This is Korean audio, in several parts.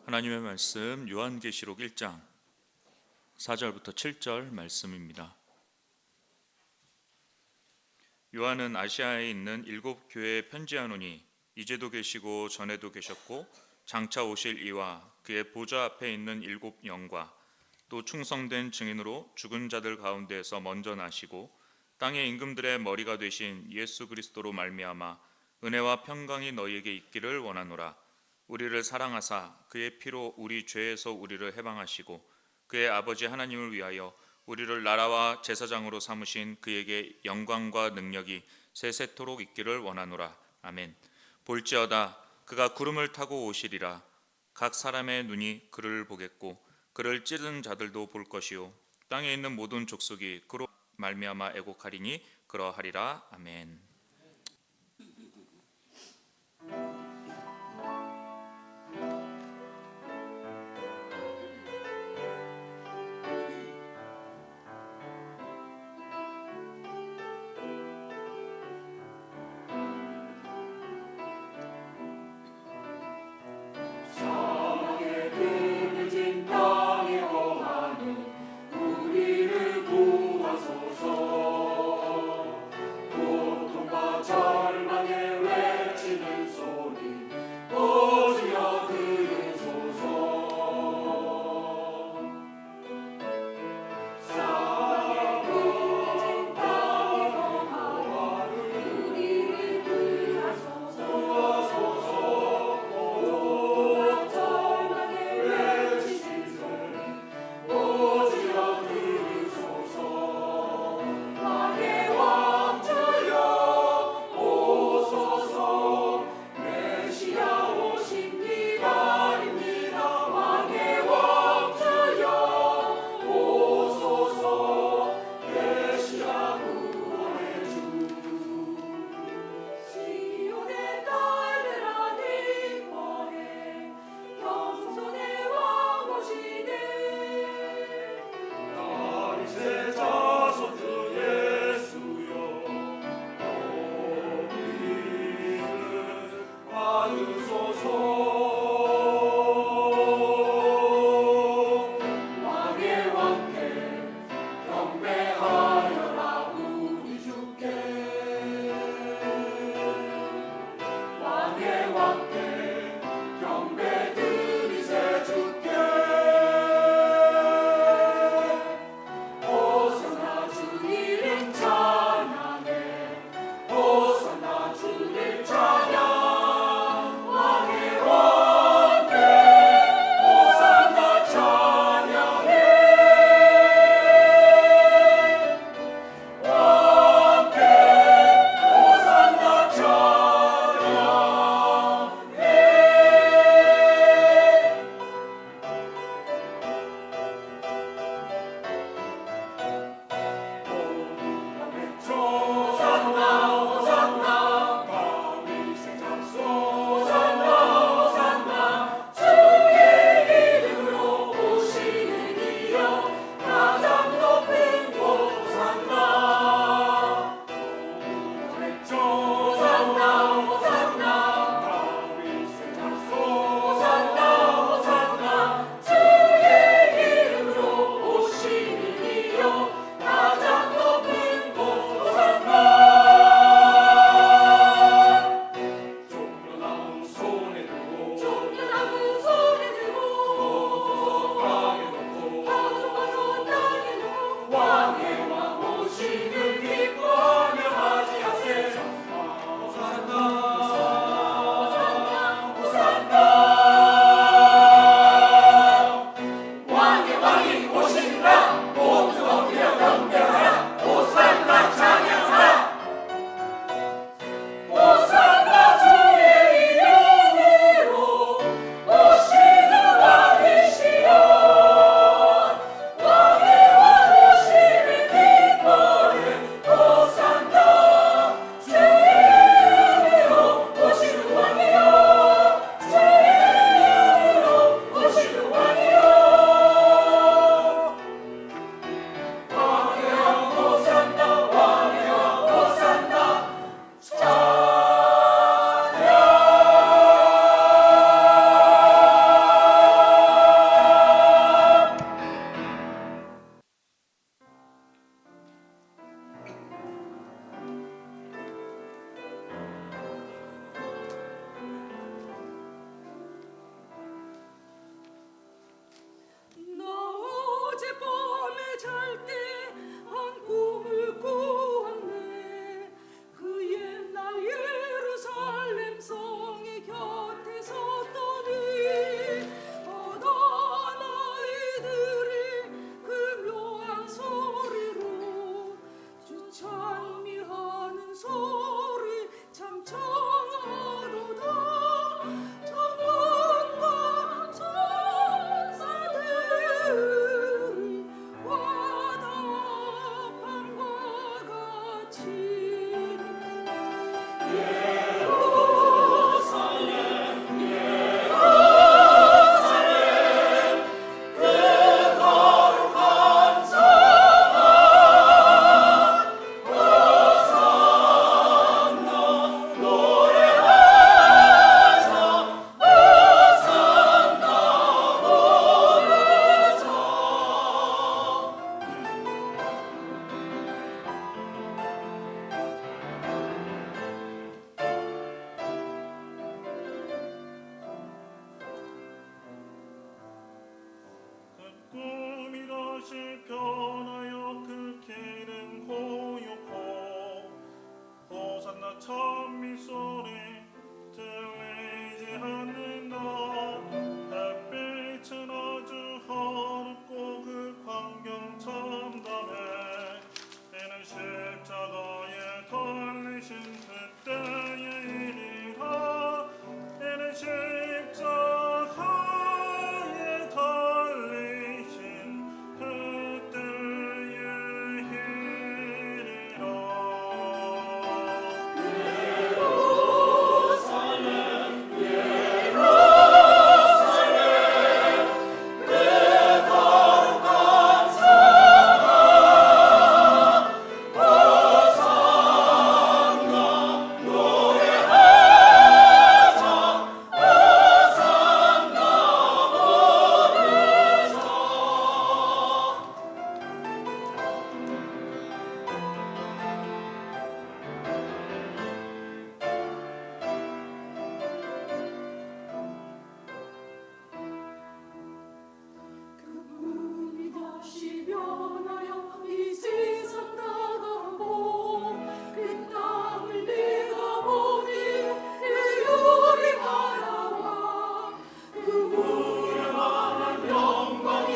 하나님의 말씀 요한계시록 1장 4절부터 7절 말씀입니다. 요한은 아시아에 있는 7교회에 편지하노니 이제도 계시고 전에도 계셨고 장차 오실 이와 그의 보좌 앞에 있는 7영과 또 충성된 증인으로 죽은 자들 가운데에서 먼저 나시고 땅의 임금들의 머리가 되신 예수 그리스도로 말미암아 은혜와 평강이 너희에게 있기를 원하노라. 우리를 사랑하사 그의 피로 우리 죄에서 우리를 해방하시고 그의 아버지 하나님을 위하여 우리를 나라와 제사장으로 삼으신 그에게 영광과 능력이 세세토록 있기를 원하노라. 아멘. 볼지어다 그가 구름을 타고 오시리라. 각 사람의 눈이 그를 보겠고 그를 찌른 자들도 볼 것이요 땅에 있는 모든 족속이 그로 말미암아 애곡하리니 그러하리라. 아멘. 것이 변하여 그 길은 고요고 호산나 찬미 소리 들리지 않는다. 햇빛은 아주 어둡고 그 광경 참담해. 이는 십자가에 달리신 그때의 일이라. 이는 십자가에 달리신 그때의 일이라. 그분이 다시 변하여 이 세상 나가고 그 땅을 내가 보니 유리 바라와 그 무량한 영광이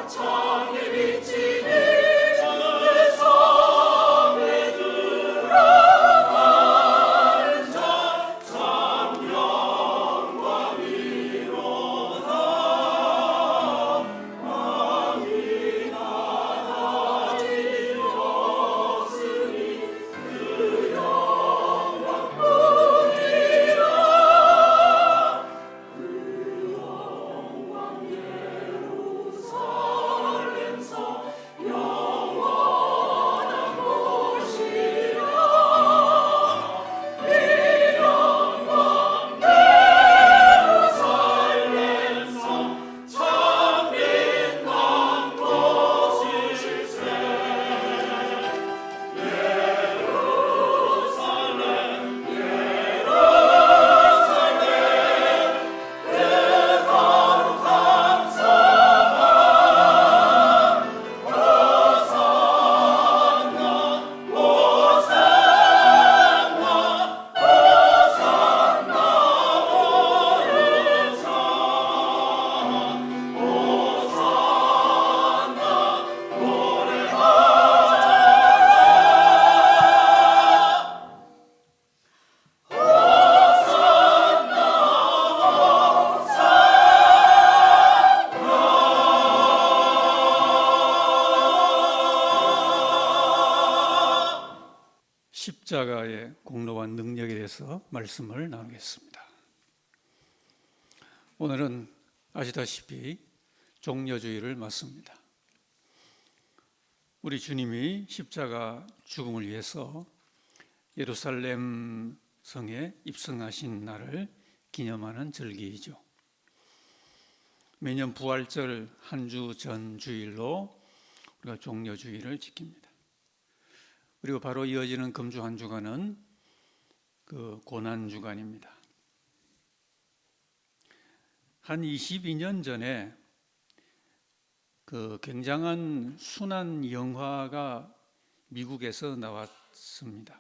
창에 비치니 내 섬에 들어간 자참 영광이로다. 십자가의 공로와 능력에 대해서 말씀을 나누겠습니다. 오늘은 아시다시피 종려주일을 맞습니다. 우리 주님이 십자가 죽음을 위해서 예루살렘 성에 입성하신 날을 기념하는 절기이죠. 매년 부활절 한 주 전 주일로 우리가 종려주일을 지킵니다. 그리고 바로 이어지는 금주 한 주간은 그 고난 주간입니다. 한 22년 전에 그 굉장한 순환 영화가 미국에서 나왔습니다.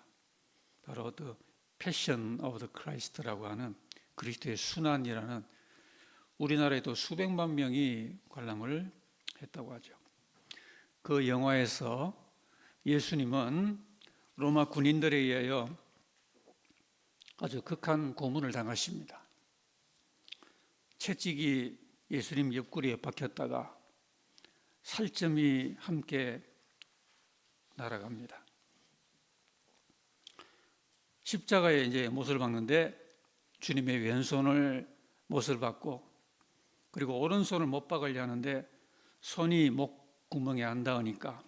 바로 The Passion of the Christ라고 하는 그리스도의 순환이라는, 우리나라에도 수백만 명이 관람을 했다고 하죠. 그 영화에서 예수님은 로마 군인들에 의하여 아주 극한 고문을 당하십니다. 채찍이 예수님 옆구리에 박혔다가 살점이 함께 날아갑니다. 십자가에 이제 못을 박는데 주님의 왼손을 못을 박고, 그리고 오른손을 못 박으려 하는데 손이 목구멍에 안 닿으니까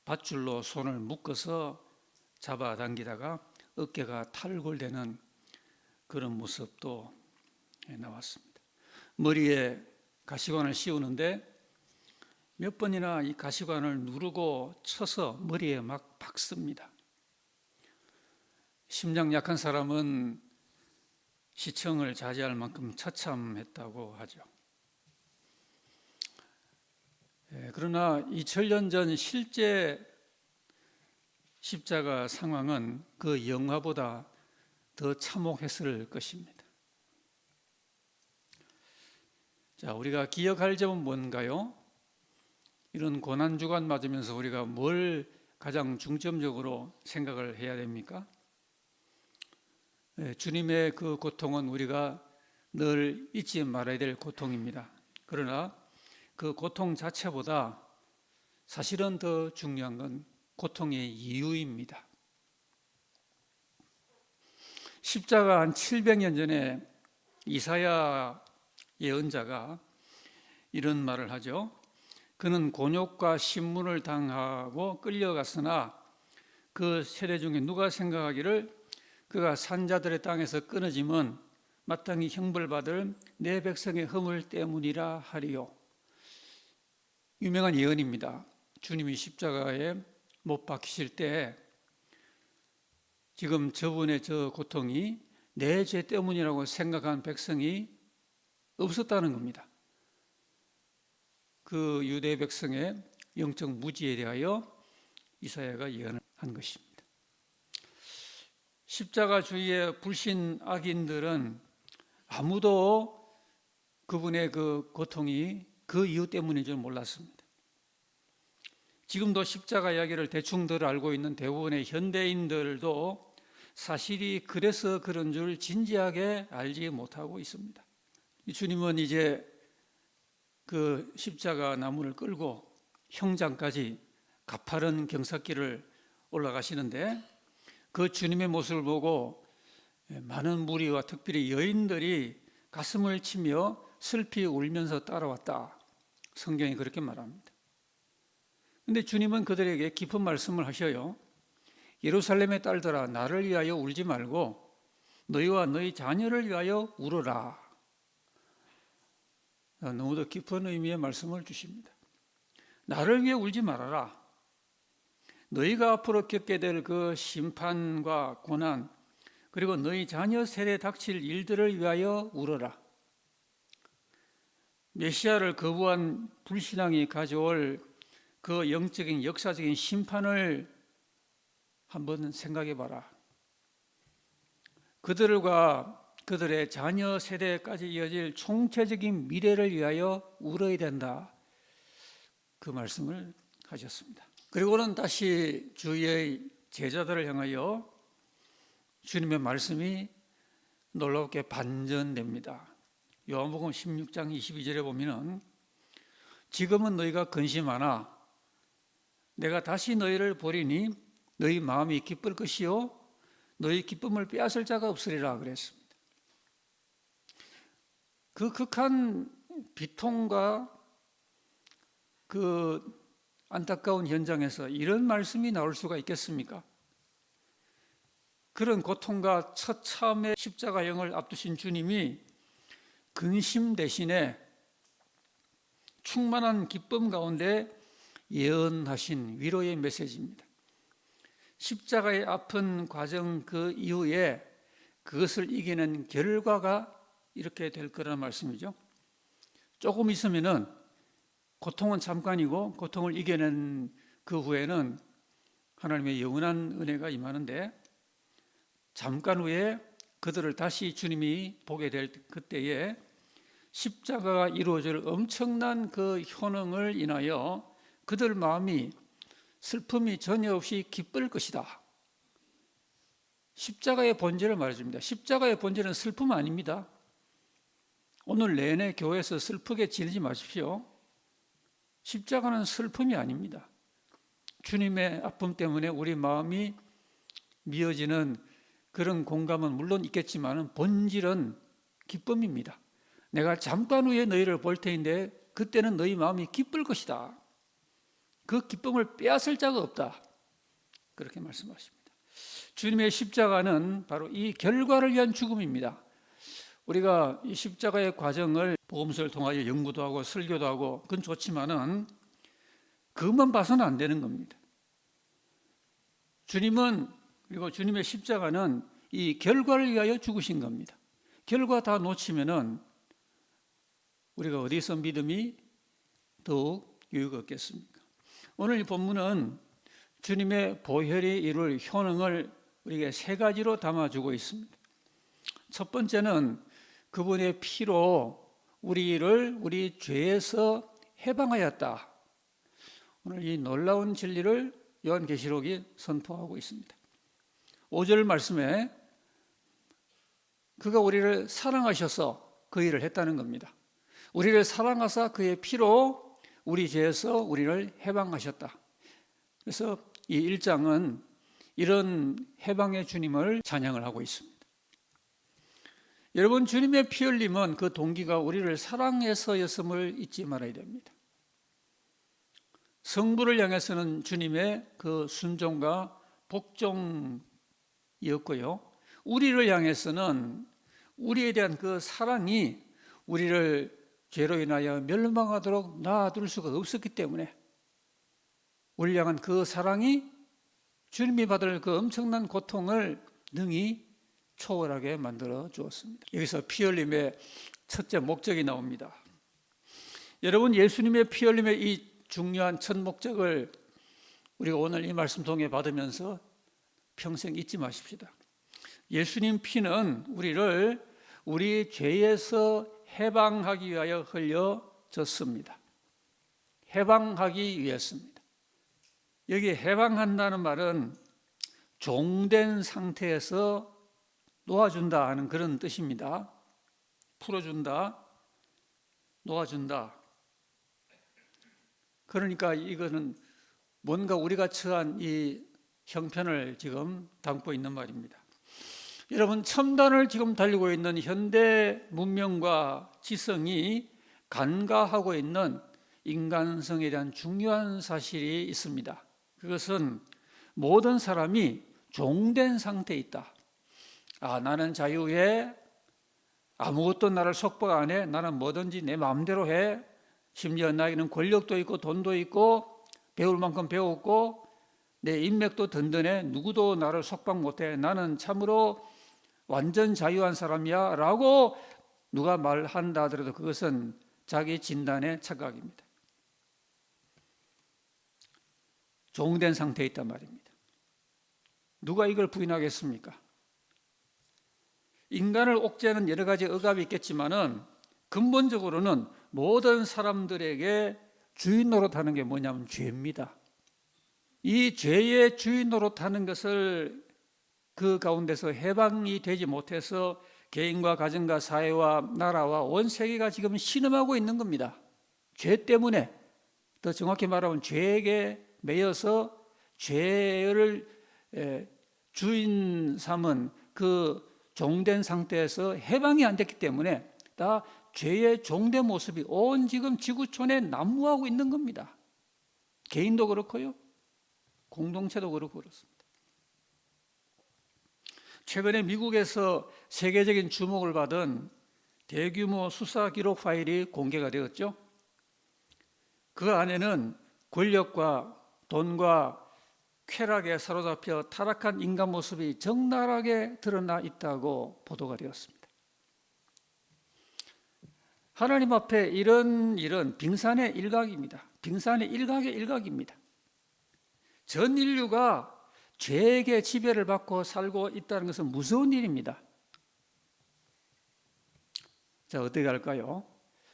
밧줄로 손을 묶어서 잡아당기다가 어깨가 탈골되는 그런 모습도 나왔습니다. 머리에 가시관을 씌우는데 몇 번이나 이 가시관을 누르고 쳐서 머리에 막 박습니다. 심장 약한 사람은 시청을 자제할 만큼 처참했다고 하죠. 그러나 2000년 전 실제 십자가 상황은 그 영화보다 더 참혹했을 것입니다. 자, 우리가 기억할 점은 뭔가요? 이런 고난주간 맞으면서 우리가 뭘 가장 중점적으로 생각을 해야 됩니까? 주님의 그 고통은 우리가 늘 잊지 말아야 될 고통입니다. 그러나 그 고통 자체보다 사실은 더 중요한 건 고통의 이유입니다. 십자가 한 700년 전에 이사야 예언자가 이런 말을 하죠. 그는 곤욕과 신문을 당하고 끌려갔으나 그 세대 중에 누가 생각하기를 그가 산자들의 땅에서 끊어짐은 마땅히 형벌받을 내 백성의 허물 때문이라 하리요. 유명한 예언입니다. 주님이 십자가에 못 박히실 때 지금 저분의 저 고통이 내 죄 때문이라고 생각한 백성이 없었다는 겁니다. 그 유대 백성의 영적 무지에 대하여 이사야가 예언을 한 것입니다. 십자가 주위의 불신 악인들은 아무도 그분의 그 고통이 그 이유 때문인 줄 몰랐습니다. 지금도 십자가 이야기를 대충들 알고 있는 대부분의 현대인들도 사실이 그래서 그런 줄 진지하게 알지 못하고 있습니다. 주님은 이제 그 십자가 나무를 끌고 형장까지 가파른 경사길을 올라가시는데 그 주님의 모습을 보고 많은 무리와 특별히 여인들이 가슴을 치며 슬피 울면서 따라왔다. 성경이 그렇게 말합니다. 그런데 주님은 그들에게 깊은 말씀을 하셔요. 예루살렘의 딸들아, 나를 위하여 울지 말고 너희와 너희 자녀를 위하여 울어라. 너무도 깊은 의미의 말씀을 주십니다. 나를 위해 울지 말아라. 너희가 앞으로 겪게 될 그 심판과 고난, 그리고 너희 자녀 세대에 닥칠 일들을 위하여 울어라. 메시아를 거부한 불신앙이 가져올 그 영적인 역사적인 심판을 한번 생각해 봐라. 그들과 그들의 자녀 세대까지 이어질 총체적인 미래를 위하여 울어야 된다. 그 말씀을 하셨습니다. 그리고는 다시 주의 제자들을 향하여 주님의 말씀이 놀랍게 반전됩니다. 요한복음 16장 22절에 보면은 지금은 너희가 근심하나 내가 다시 너희를 보리니 너희 마음이 기쁠 것이요 너희 기쁨을 빼앗을 자가 없으리라 그랬습니다. 그 극한 비통과 그 안타까운 현장에서 이런 말씀이 나올 수가 있겠습니까? 그런 고통과 처참의 십자가형을 앞두신 주님이 근심 대신에 충만한 기쁨 가운데 예언하신 위로의 메시지입니다. 십자가의 아픈 과정 그 이후에 그것을 이기는 결과가 이렇게 될 거라는 말씀이죠. 조금 있으면은 고통은 잠깐이고 고통을 이겨낸 그 후에는 하나님의 영원한 은혜가 임하는데 잠깐 후에 그들을 다시 주님이 보게 될 그때에 십자가가 이루어질 엄청난 그 효능을 인하여 그들 마음이 슬픔이 전혀 없이 기쁠 것이다. 십자가의 본질을 말해줍니다. 십자가의 본질은 슬픔 아닙니다. 오늘 내내 교회에서 슬프게 지내지 마십시오. 십자가는 슬픔이 아닙니다. 주님의 아픔 때문에 우리 마음이 미어지는 그런 공감은 물론 있겠지만 본질은 기쁨입니다. 내가 잠깐 후에 너희를 볼 터인데 그때는 너희 마음이 기쁠 것이다. 그 기쁨을 빼앗을 자가 없다. 그렇게 말씀하십니다. 주님의 십자가는 바로 이 결과를 위한 죽음입니다. 우리가 이 십자가의 과정을 복음서를 통하여 연구도 하고 설교도 하고 그건 좋지만은 그것만 봐서는 안 되는 겁니다. 주님은 그리고 주님의 십자가는 이 결과를 위하여 죽으신 겁니다. 결과 다 놓치면은 우리가 어디서 믿음이 더욱 이유가 없겠습니까? 오늘 이 본문은 주님의 보혈이 이룰 효능을 우리에게 세 가지로 담아주고 있습니다. 첫 번째는 그분의 피로 우리를 우리 죄에서 해방하였다. 오늘 이 놀라운 진리를 요한계시록이 선포하고 있습니다. 5절 말씀에 그가 우리를 사랑하셔서 그 일을 했다는 겁니다. 우리를 사랑하사 그의 피로 우리 죄에서 우리를 해방하셨다. 그래서 이 1장은 이런 해방의 주님을 찬양을 하고 있습니다. 여러분, 주님의 피 흘림은 그 동기가 우리를 사랑해서였음을 잊지 말아야 됩니다. 성부를 향해서는 주님의 그 순종과 복종이었고요, 우리를 향해서는 우리에 대한 그 사랑이 우리를 죄로 인하여 멸망하도록 놔둘 수가 없었기 때문에 우리를 향한 그 사랑이 주님이 받을 그 엄청난 고통을 능히 초월하게 만들어 주었습니다. 여기서 피 흘림의 첫째 목적이 나옵니다. 여러분, 예수님의 피 흘림의 이 중요한 첫 목적을 우리가 오늘 이 말씀 통해 받으면서 평생 잊지 마십시다. 예수님 피는 우리를 우리 죄에서 해방하기 위하여 흘려졌습니다. 해방하기 위해서입니다. 여기 해방한다는 말은 종된 상태에서 놓아준다 하는 그런 뜻입니다. 풀어준다, 놓아준다. 그러니까 이거는 뭔가 우리가 처한 이 형편을 지금 담고 있는 말입니다. 여러분, 첨단을 지금 달리고 있는 현대 문명과 지성이 간과하고 있는 인간성에 대한 중요한 사실이 있습니다. 그것은 모든 사람이 종된 상태에 있다. 나는 자유해. 아무것도 나를 속박 안 해. 나는 뭐든지 내 마음대로 해. 심지어 나에게는 권력도 있고 돈도 있고 배울 만큼 배웠고 내 인맥도 든든해. 누구도 나를 속박 못해. 나는 참으로 완전 자유한 사람이야 라고 누가 말한다 하더라도 그것은 자기 진단의 착각입니다. 종된 상태에 있단 말입니다. 누가 이걸 부인하겠습니까? 인간을 옥죄는 여러 가지 억압이 있겠지만은 근본적으로는 모든 사람들에게 주인 노릇하는 게 뭐냐면 죄입니다. 이 죄의 주인 노릇하는 것을 그 가운데서 해방이 되지 못해서 개인과 가정과 사회와 나라와 온 세계가 지금 신음하고 있는 겁니다. 죄 때문에, 더 정확히 말하면 죄에게 매여서 죄를 주인 삼은 그 종된 상태에서 해방이 안 됐기 때문에 다 죄의 종된 모습이 온 지금 지구촌에 난무하고 있는 겁니다. 개인도 그렇고요, 공동체도 그렇고 그렇습니다. 최근에 미국에서 세계적인 주목을 받은 대규모 수사 기록 파일이 공개가 되었죠. 그 안에는 권력과 돈과 쾌락에 사로잡혀 타락한 인간 모습이 적나라하게 드러나 있다고 보도가 되었습니다. 하나님 앞에 이런 일은 빙산의 일각입니다. 빙산의 일각의 일각입니다. 전 인류가 죄에게 지배를 받고 살고 있다는 것은 무서운 일입니다. 자, 어떻게 할까요?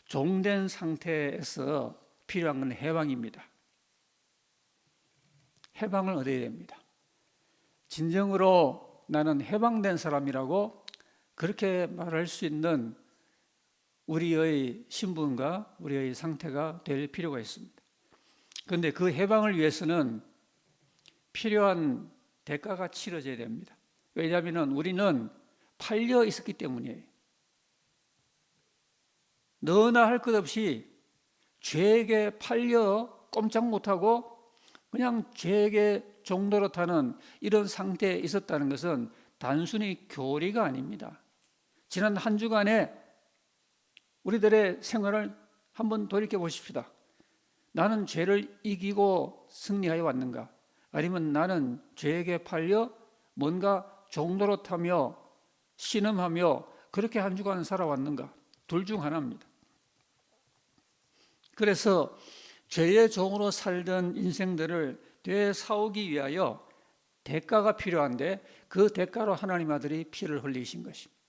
종된 상태에서 필요한 건 해방입니다. 해방을 얻어야 됩니다. 진정으로 나는 해방된 사람이라고 그렇게 말할 수 있는 우리의 신분과 우리의 상태가 될 필요가 있습니다. 그런데 그 해방을 위해서는 필요한 대가가 치러져야 됩니다. 왜냐하면 우리는 팔려 있었기 때문이에요. 너나 할 것 없이 죄에게 팔려 꼼짝 못하고 그냥 죄에게 종노릇하는 이런 상태에 있었다는 것은 단순히 교리가 아닙니다. 지난 한 주간에 우리들의 생활을 한번 돌이켜 보십시다. 나는 죄를 이기고 승리하여 왔는가? 아니면 나는 죄에게 팔려 뭔가 종노릇하며 신음하며 그렇게 한 주간 살아왔는가? 둘 중 하나입니다. 그래서 죄의 종으로 살던 인생들을 되사오기 위하여 대가가 필요한데 그 대가로 하나님 아들이 피를 흘리신 것입니다.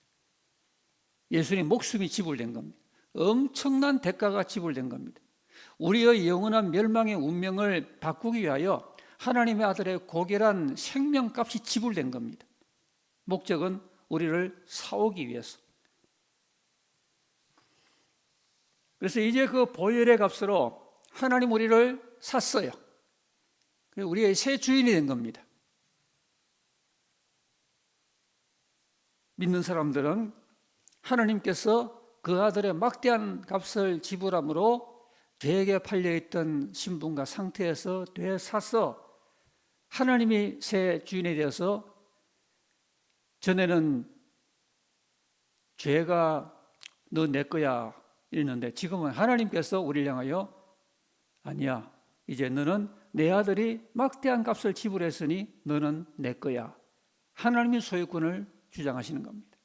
예수님 목숨이 지불된 겁니다. 엄청난 대가가 지불된 겁니다. 우리의 영원한 멸망의 운명을 바꾸기 위하여 하나님의 아들의 고결한 생명값이 지불된 겁니다. 목적은 우리를 사오기 위해서. 그래서 이제 그 보혈의 값으로 하나님 우리를 샀어요. 우리의 새 주인이 된 겁니다. 믿는 사람들은 하나님께서 그 아들의 막대한 값을 지불함으로 죄에게 팔려있던 신분과 상태에서 되사서 하나님이 새 주인이 되어서 전에는 죄가 너 내 거야 이랬는데 지금은 하나님께서 우리를 향하여 아니야, 이제 너는 내 아들이 막대한 값을 지불했으니 너는 내 거야. 하나님의 소유권을 주장하시는 겁니다.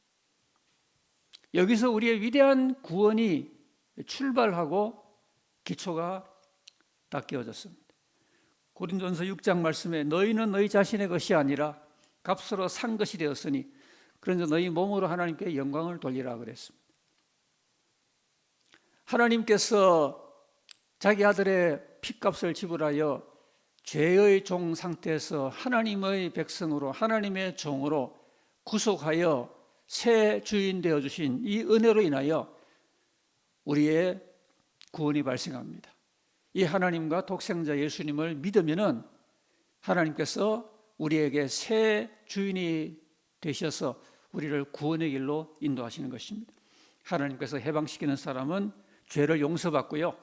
여기서 우리의 위대한 구원이 출발하고 기초가 딱 끼워졌습니다. 고린도전서 6장 말씀에 너희는 너희 자신의 것이 아니라 값으로 산 것이 되었으니 그런데 너희 몸으로 하나님께 영광을 돌리라 그랬습니다. 하나님께서 자기 아들의 피값을 지불하여 죄의 종 상태에서 하나님의 백성으로 하나님의 종으로 구속하여 새 주인 되어주신 이 은혜로 인하여 우리의 구원이 발생합니다. 이 하나님과 독생자 예수님을 믿으면은 하나님께서 우리에게 새 주인이 되셔서 우리를 구원의 길로 인도하시는 것입니다. 하나님께서 해방시키는 사람은 죄를 용서받고요,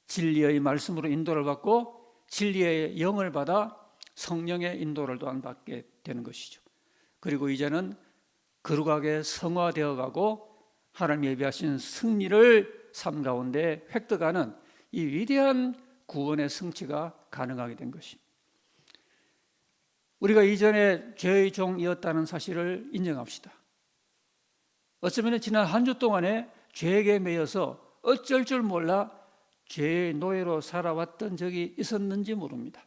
진리의 말씀으로 인도를 받고 진리의 영을 받아 성령의 인도를 또한 받게 되는 것이죠. 그리고 이제는 거룩하게 성화되어 가고 하나님 예비하신 승리를 삶 가운데 획득하는 이 위대한 구원의 성취가 가능하게 된 것입니다. 우리가 이전에 죄의 종이었다는 사실을 인정합시다. 어쩌면 지난 한 주 동안에 죄에게 매여서 어쩔 줄 몰라 죄의 노예로 살아왔던 적이 있었는지 모릅니다.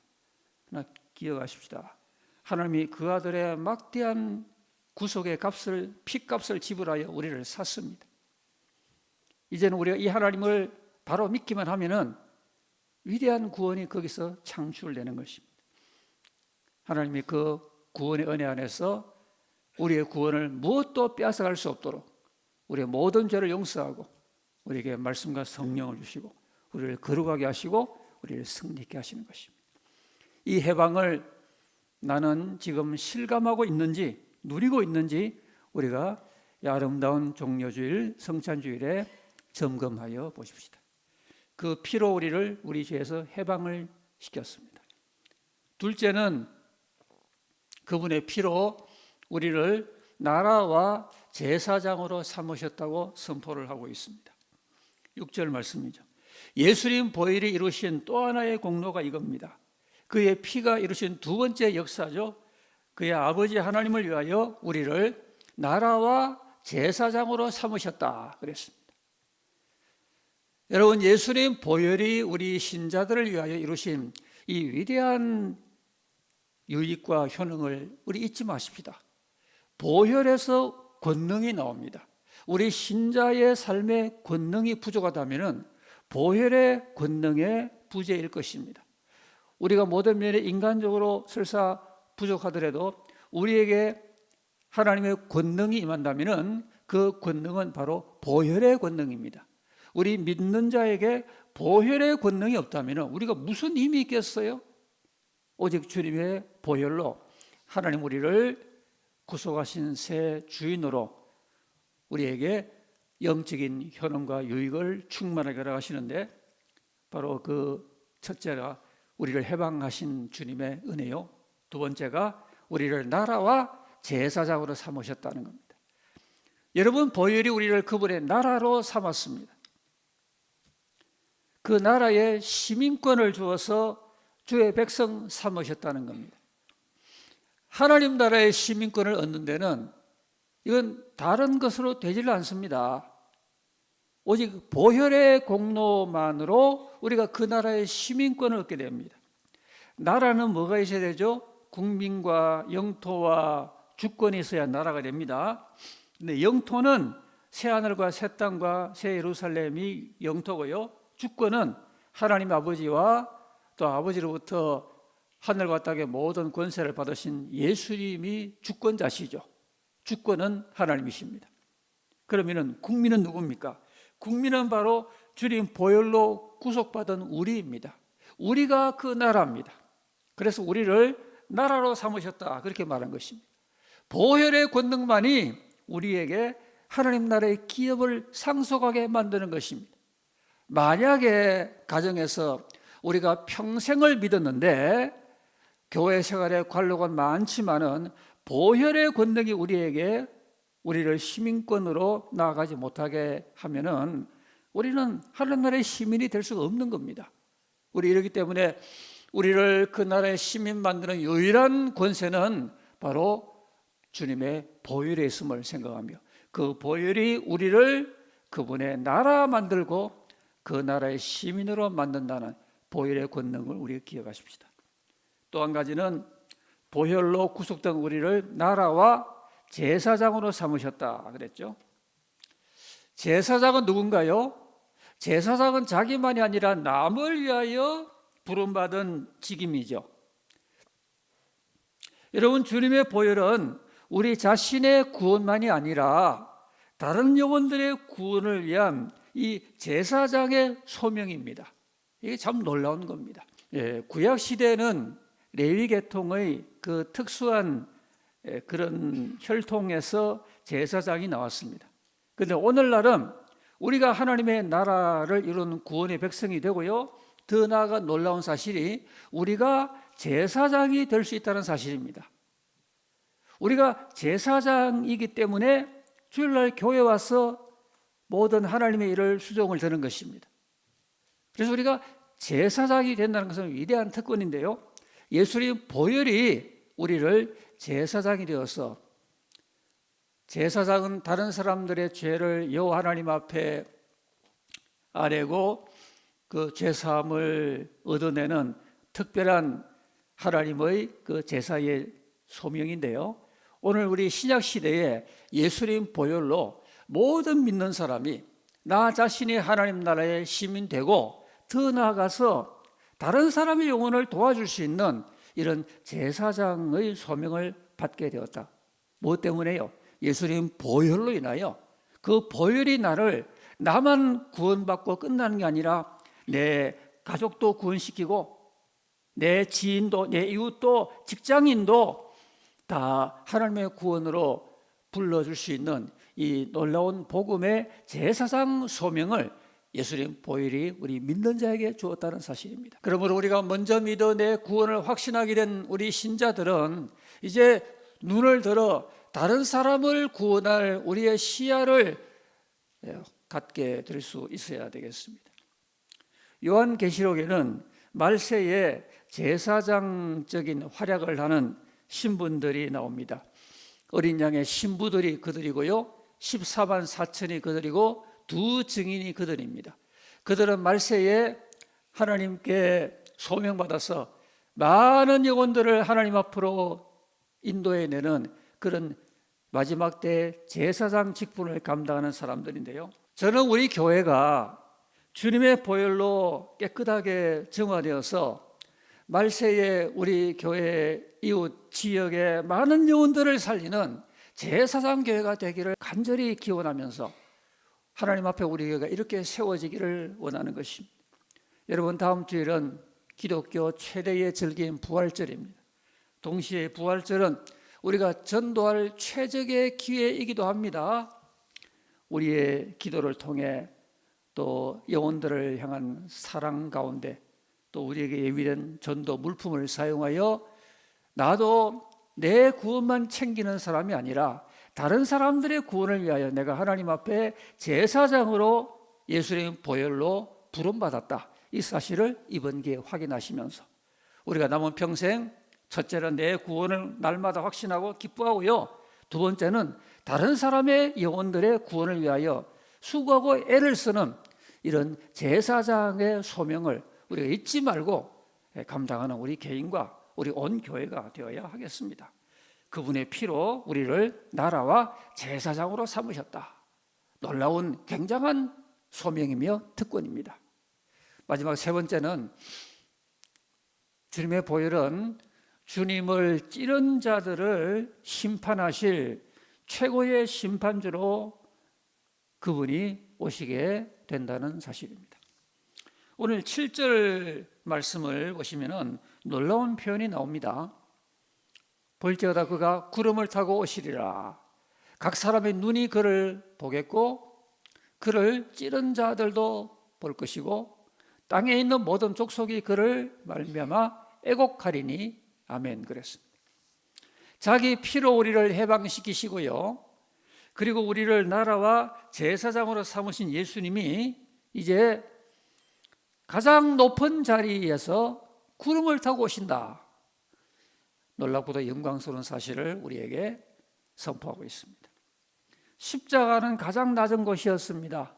그러나 기억하십시다. 하나님이 그 아들의 막대한 구속의 값을, 피값을 지불하여 우리를 샀습니다. 이제는 우리가 이 하나님을 바로 믿기만 하면은 위대한 구원이 거기서 창출되는 것입니다. 하나님이 그 구원의 은혜 안에서 우리의 구원을 무엇도 빼앗아갈 수 없도록 우리의 모든 죄를 용서하고 우리에게 말씀과 성령을 주시고 우리를 거룩하게 하시고 우리를 승리케 하시는 것입니다. 이 해방을 나는 지금 실감하고 있는지 누리고 있는지 우리가 이 아름다운 종려주일 성찬주일에 점검하여 보십시다. 그 피로 우리를 우리 죄에서 해방을 시켰습니다. 둘째는 그분의 피로 우리를 나라와 제사장으로 삼으셨다고 선포를 하고 있습니다. 6절 말씀이죠. 예수님 보혈이 이루신 또 하나의 공로가 이겁니다. 그의 피가 이루신 두 번째 역사죠. 그의 아버지 하나님을 위하여 우리를 나라와 제사장으로 삼으셨다 그랬습니다. 여러분, 예수님 보혈이 우리 신자들을 위하여 이루신 이 위대한 유익과 효능을 우리 잊지 마십시다. 보혈에서 권능이 나옵니다. 우리 신자의 삶의 권능이 부족하다면 보혈의 권능의 부재일 것입니다. 우리가 모든 면에 인간적으로 설사 부족하더라도 우리에게 하나님의 권능이 임한다면 그 권능은 바로 보혈의 권능입니다. 우리 믿는 자에게 보혈의 권능이 없다면 우리가 무슨 힘이 있겠어요? 오직 주님의 보혈로 하나님 우리를 구속하신 새 주인으로 우리에게 영적인 효능과 유익을 충만하게 하시는데 바로 그 첫째가 우리를 해방하신 주님의 은혜요, 두 번째가 우리를 나라와 제사장으로 삼으셨다는 겁니다. 여러분, 보혈이 우리를 그분의 나라로 삼았습니다. 그 나라에 시민권을 주어서 주의 백성 삼으셨다는 겁니다. 하나님 나라의 시민권을 얻는 데는 이건 다른 것으로 되질 않습니다. 오직 보혈의 공로만으로 우리가 그 나라의 시민권을 얻게 됩니다. 나라는 뭐가 있어야 되죠? 국민과 영토와 주권이 있어야 나라가 됩니다. 근데 영토는 새하늘과 새 땅과 새 예루살렘이 영토고요. 주권은 하나님 아버지와 또 아버지로부터 하늘과 땅의 모든 권세를 받으신 예수님이 주권자시죠. 주권은 하나님이십니다. 그러면 국민은 누굽니까? 국민은 바로 주님 보혈로 구속받은 우리입니다. 우리가 그 나라입니다. 그래서 우리를 나라로 삼으셨다, 그렇게 말한 것입니다. 보혈의 권능만이 우리에게 하나님 나라의 기업을 상속하게 만드는 것입니다. 만약에 가정에서 우리가 평생을 믿었는데 교회 생활에 관료가 많지만은 보혈의 권능이 우리를 시민권으로 나아가지 못하게 하면은 우리는 하나님 나라의 시민이 될 수가 없는 겁니다. 이러기 때문에 우리를 그 나라의 시민 만드는 유일한 권세는 바로 주님의 보혈에 있음을 생각하며 그 보혈이 우리를 그분의 나라 만들고 그 나라의 시민으로 만든다는 보혈의 권능을 우리가 기억하십시다. 또 한 가지는 보혈로 구속된 우리를 나라와 제사장으로 삼으셨다 그랬죠. 제사장은 누군가요? 제사장은 자기만이 아니라 남을 위하여 부름받은 직임이죠. 여러분, 주님의 보혈은 우리 자신의 구원만이 아니라 다른 영혼들의 구원을 위한 이 제사장의 소명입니다. 이게 참 놀라운 겁니다. 구약 시대에는 레위 계통의 그 특수한 그런 혈통에서 제사장이 나왔습니다. 그런데 오늘날은 우리가 하나님의 나라를 이루는 구원의 백성이 되고요, 더 나아가 놀라운 사실이 우리가 제사장이 될 수 있다는 사실입니다. 우리가 제사장이기 때문에 주일날 교회 와서 모든 하나님의 일을 수종을 드는 것입니다. 그래서 우리가 제사장이 된다는 것은 위대한 특권인데요, 예수님 보혈이 우리를 제사장이 되어서, 제사장은 다른 사람들의 죄를 여호와 하나님 앞에 아뢰고 그 죄사함을 얻어내는 특별한 하나님의 그 제사의 소명인데요, 오늘 우리 신약 시대에 예수님 보혈로 모든 믿는 사람이 나 자신이 하나님 나라의 시민 되고 더 나아가서 다른 사람의 영혼을 도와줄 수 있는 이런 제사장의 소명을 받게 되었다. 무엇 때문에요? 예수님 보혈로 인하여 그 보혈이 나만 구원받고 끝나는 게 아니라 내 가족도 구원시키고 내 지인도, 내 이웃도, 직장인도 다 하나님의 구원으로 불러줄 수 있는 이 놀라운 복음의 제사장 소명을 예수님 보혈이 우리 믿는 자에게 주었다는 사실입니다. 그러므로 우리가 먼저 믿어 내 구원을 확신하게 된 우리 신자들은 이제 눈을 들어 다른 사람을 구원할 우리의 시야를 갖게 될 수 있어야 되겠습니다. 요한계시록에는 말세에 제사장적인 활약을 하는 신분들이 나옵니다. 어린 양의 신부들이 그들이고요, 14만 4천이 그들이고 두 증인이 그들입니다. 그들은 말세에 하나님께 소명받아서 많은 영혼들을 하나님 앞으로 인도해내는 그런 마지막 때 제사장 직분을 감당하는 사람들인데요, 저는 우리 교회가 주님의 보혈로 깨끗하게 정화되어서 말세에 우리 교회 이웃 지역의 많은 영혼들을 살리는 제사장 교회가 되기를 간절히 기원하면서 하나님 앞에 우리 교회가 이렇게 세워지기를 원하는 것입니다. 여러분, 다음 주일은 기독교 최대의 절기인 부활절입니다. 동시에 부활절은 우리가 전도할 최적의 기회이기도 합니다. 우리의 기도를 통해 또 영혼들을 향한 사랑 가운데 또 우리에게 예비된 전도 물품을 사용하여 나도 내 구원만 챙기는 사람이 아니라 다른 사람들의 구원을 위하여 내가 하나님 앞에 제사장으로 예수님 보혈로 부름받았다, 이 사실을 이번 기회에 확인하시면서 우리가 남은 평생 첫째는 내 구원을 날마다 확신하고 기뻐하고요, 두 번째는 다른 사람의 영혼들의 구원을 위하여 수고하고 애를 쓰는 이런 제사장의 소명을 우리가 잊지 말고 감당하는 우리 개인과 우리 온 교회가 되어야 하겠습니다. 그분의 피로 우리를 나라와 제사장으로 삼으셨다. 놀라운 굉장한 소명이며 특권입니다. 마지막 세 번째는 주님의 보혈은 주님을 찌른 자들을 심판하실 최고의 심판주로 그분이 오시게 된다는 사실입니다. 오늘 7절 말씀을 보시면 놀라운 표현이 나옵니다. 볼지어다 그가 구름을 타고 오시리라. 각 사람의 눈이 그를 보겠고 그를 찌른 자들도 볼 것이고 땅에 있는 모든 족속이 그를 말미암아 애곡하리니 아멘 그랬습니다. 자기 피로 우리를 해방시키시고요. 그리고 우리를 나라와 제사장으로 삼으신 예수님이 이제 가장 높은 자리에서 구름을 타고 오신다. 놀랍고도 영광스러운 사실을 우리에게 선포하고 있습니다. 십자가는 가장 낮은 곳이었습니다.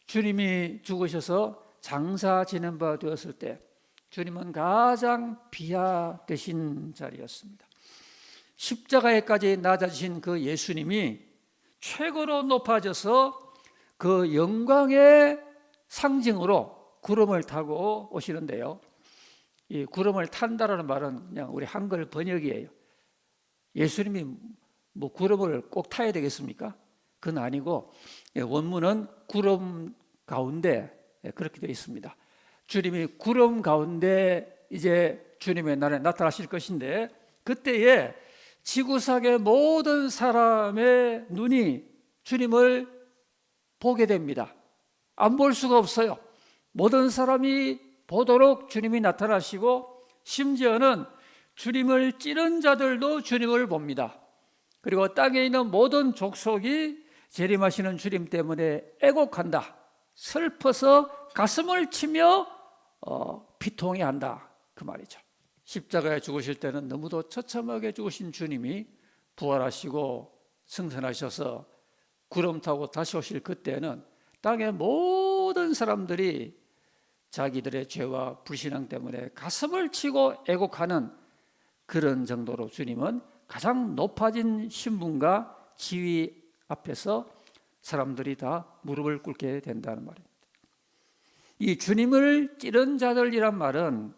주님이 죽으셔서 장사 지낸 바 되었을 때 주님은 가장 비하되신 자리였습니다. 십자가에까지 낮아지신 그 예수님이 최고로 높아져서 그 영광의 상징으로 구름을 타고 오시는데요. 이 구름을 탄다라는 말은 그냥 우리 한글 번역이에요. 예수님이 뭐 구름을 꼭 타야 되겠습니까? 그건 아니고 원문은 구름 가운데 그렇게 되어 있습니다. 주님이 구름 가운데 이제 주님의 날에 나타나실 것인데 그때에 지구상의 모든 사람의 눈이 주님을 보게 됩니다. 안 볼 수가 없어요. 모든 사람이 보도록 주님이 나타나시고 심지어는 주님을 찌른 자들도 주님을 봅니다. 그리고 땅에 있는 모든 족속이 재림하시는 주님 때문에 애곡한다. 슬퍼서 가슴을 치며 비통해한다. 그 말이죠. 십자가에 죽으실 때는 너무도 처참하게 죽으신 주님이 부활하시고 승천하셔서 구름 타고 다시 오실 그때는 땅의 모든 사람들이 자기들의 죄와 불신앙 때문에 가슴을 치고 애곡하는 그런 정도로 주님은 가장 높아진 신분과 지위 앞에서 사람들이 다 무릎을 꿇게 된다는 말입니다. 이 주님을 찌른 자들이란 말은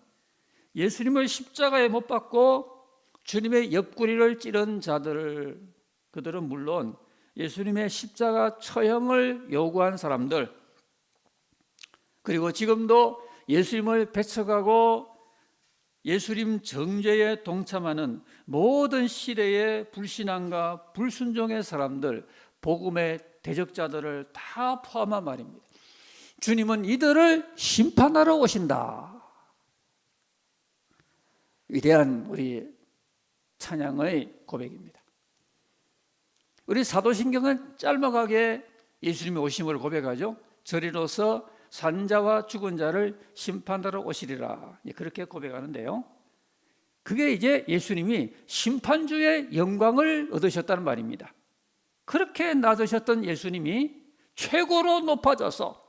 예수님을 십자가에 못 박고 주님의 옆구리를 찌른 자들, 그들은 물론 예수님의 십자가 처형을 요구한 사람들, 그리고 지금도 예수님을 배척하고 예수님 정죄에 동참하는 모든 시대의 불신앙과 불순종의 사람들, 복음의 대적자들을 다 포함한 말입니다. 주님은 이들을 심판하러 오신다. 위대한 우리 찬양의 고백입니다. 우리 사도신경은 짤막하게 예수님의 오심을 고백하죠. 저리로서 산자와 죽은 자를 심판하러 오시리라, 그렇게 고백하는데요. 그게 이제 예수님이 심판주의 영광을 얻으셨다는 말입니다. 그렇게 낮으셨던 예수님이 최고로 높아져서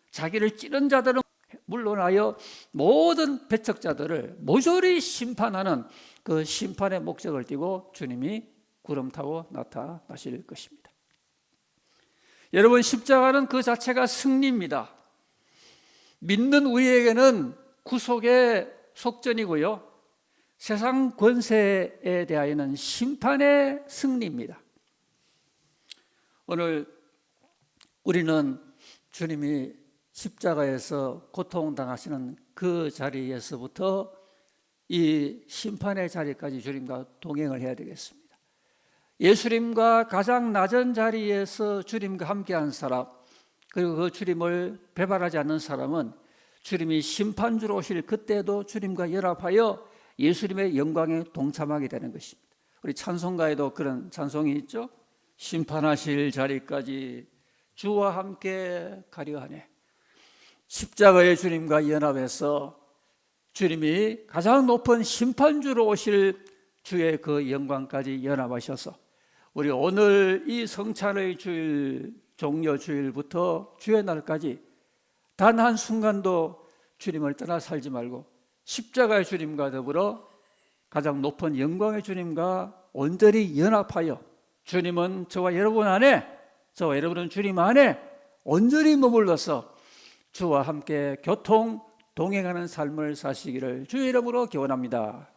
자기를 찌른 자들은 물러나여 모든 배척자들을 모조리 심판하는 그 심판의 목적을 띠고 주님이 구름 타고 나타나실 것입니다. 여러분, 십자가는 그 자체가 승리입니다. 믿는 우리에게는 구속의 속전이고요, 세상 권세에 대하여는 심판의 승리입니다. 오늘 우리는 주님이 십자가에서 고통당하시는 그 자리에서부터 이 심판의 자리까지 주님과 동행을 해야 되겠습니다. 예수님과 가장 낮은 자리에서 주님과 함께한 사람, 그리고 그 주님을 배반하지 않는 사람은 주님이 심판주로 오실 그때도 주님과 연합하여 예수님의 영광에 동참하게 되는 것입니다. 우리 찬송가에도 그런 찬송이 있죠. 심판하실 자리까지 주와 함께 가려 하네. 십자가의 주님과 연합해서 주님이 가장 높은 심판주로 오실 주의 그 영광까지 연합하셔서 우리 오늘 이 성찬의 주일 종려 주일부터 주의 날까지 단 한순간도 주님을 떠나 살지 말고 십자가의 주님과 더불어 가장 높은 영광의 주님과 온전히 연합하여 주님은 저와 여러분 안에, 저와 여러분은 주님 안에 온전히 머물러서 주와 함께 교통 동행하는 삶을 사시기를 주의 이름으로 기원합니다.